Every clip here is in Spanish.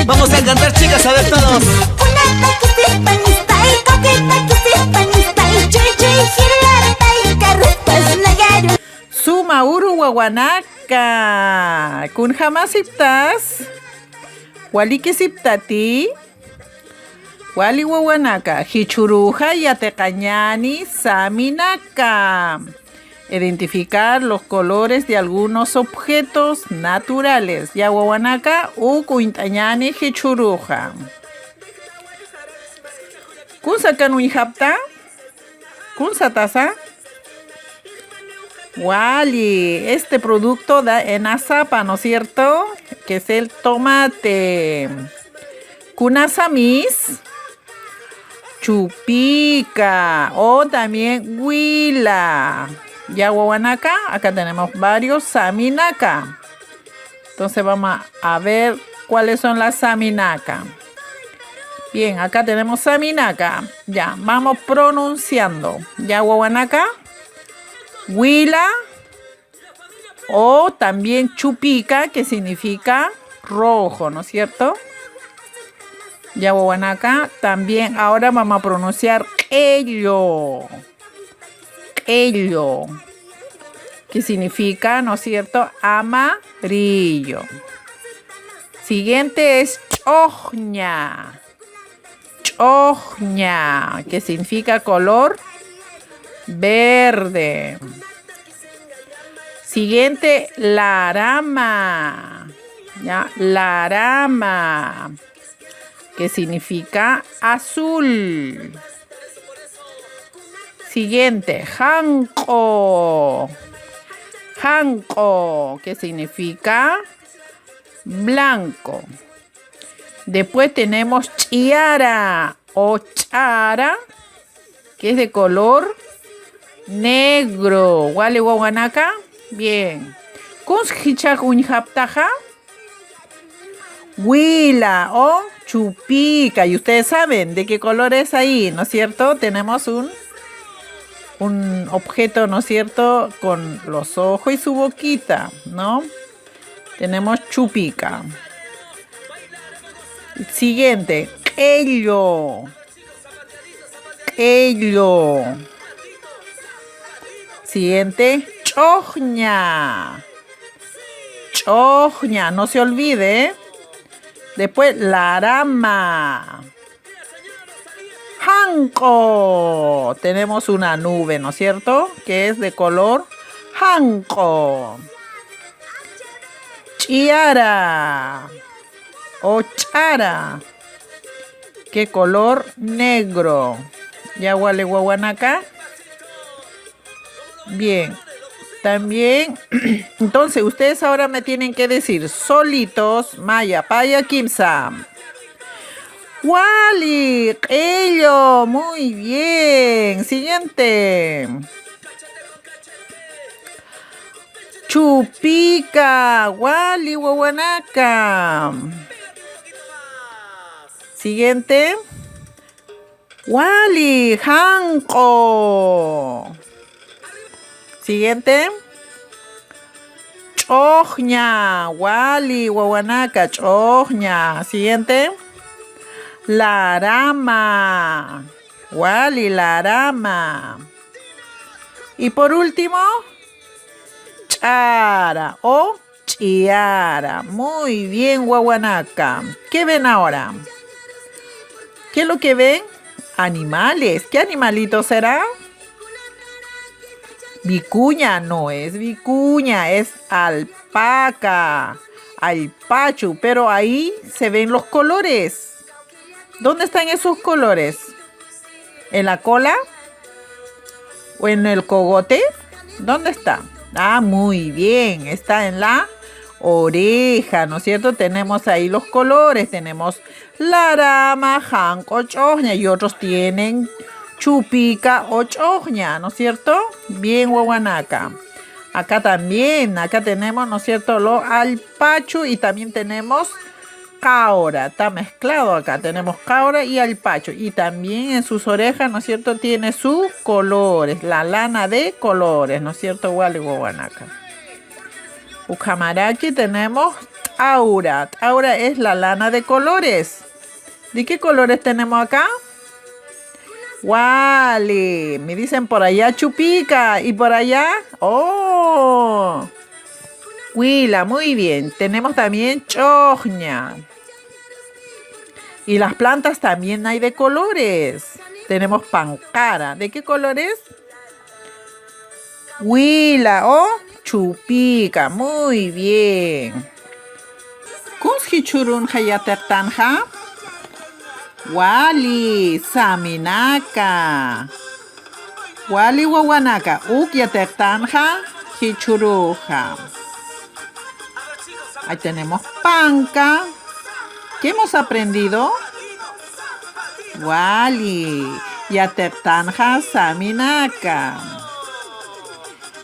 Vamos a cantar, chicas, a ver todos. Suma uru wawanaka kun jamasiptas waliki siptati wali wawanaka hichuruja yatecañani saminaka. Identificar los colores de algunos objetos naturales. Ya wawanaka u kuintañani hichuruja. ¿Kunsa kanuijapta? ¿Kunsa taza? Wali, este producto da en azapa, ¿no es cierto? Que es el tomate. Kunasamis, chupica o también huila. Ya wawanaka, acá tenemos varios saminaka. Entonces vamos a ver cuáles son las saminaka. Bien, acá tenemos saminaka. Ya, vamos pronunciando. Ya wawanaka, huila o también chupica, que significa rojo, ¿no es cierto? Ya wawanaka, también ahora vamos a pronunciar ello. Ello, que significa, ¿no es cierto?, amarillo. Siguiente es chojña. Chojña, que significa color verde. Siguiente, larama. ¿Ya? Larama, que significa azul. Siguiente, janco. Janco, que significa blanco. Después tenemos chiara o chara, que es de color negro. ¿Wale wawanaka? Bien. ¿Kunskichak unjaptaja? Huila o chupica. Y ustedes saben de qué color es ahí, ¿no es cierto? Tenemos un objeto, ¿no es cierto?, con los ojos y su boquita, ¿no? Tenemos chupica. Siguiente, ello. Ello. Siguiente, chojña. Chojña, no se olvide, ¿eh? Después, larama. Janco. Tenemos una nube, ¿no es cierto?, que es de color janco. Chiara o chara, que color negro. Ya wale wawanaka. Bien. También, entonces ustedes ahora me tienen que decir solitos, maya, paya, kimsa. Wali, ello, muy bien. Siguiente. Chupica, wali, wawanaka. Siguiente. Wali, janco. Siguiente. Chojña, wali, wawanaka, chojña. Siguiente. Larama, wali, larama. Y por último, chara o chiara. Muy bien, wawanaka. ¿Qué ven ahora? ¿Qué es lo que ven? Animales. ¿Qué animalito será? Vicuña, no es vicuña, es alpaca, alpachu, pero ahí se ven los colores. ¿Dónde están esos colores? ¿En la cola? ¿O en el cogote? ¿Dónde está? Ah, muy bien, está en la oreja, ¿no es cierto? Tenemos ahí los colores, tenemos larama, janco, chojña, y otros tienen chupica o chojña, ¿no es cierto? Bien, wawanaka. Acá también, acá tenemos, ¿no es cierto?, lo alpachu y también tenemos caura. Está mezclado acá, tenemos caura y alpacho. Y también en sus orejas, ¿no es cierto?, tiene sus colores, la lana de colores, ¿no es cierto?, wali wawanaka. Ucamaraki tenemos Aura. Aura es la lana de colores. ¿De qué colores tenemos acá? Wally. Me dicen por allá Chupica. ¿Y por allá? Oh. Huila, muy bien. Tenemos también Chogna. Y las plantas también hay de colores. Tenemos Pancara. ¿De qué colores? Huila o Chupica. Muy bien. Kunski churun hayatertanja. Wali Saminaka. Wali wawanaka. Ukyatertanja. Hichuruja. Ahí tenemos Panca. ¿Qué hemos aprendido? Wali Yatertanja Saminaka.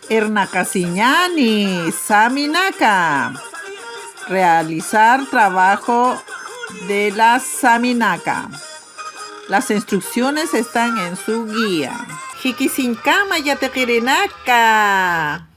Ernakasiñani Saminaka. Realizar trabajo de la Saminaka. Las instrucciones están en su guía. Jikisinkama Yatekirinaka.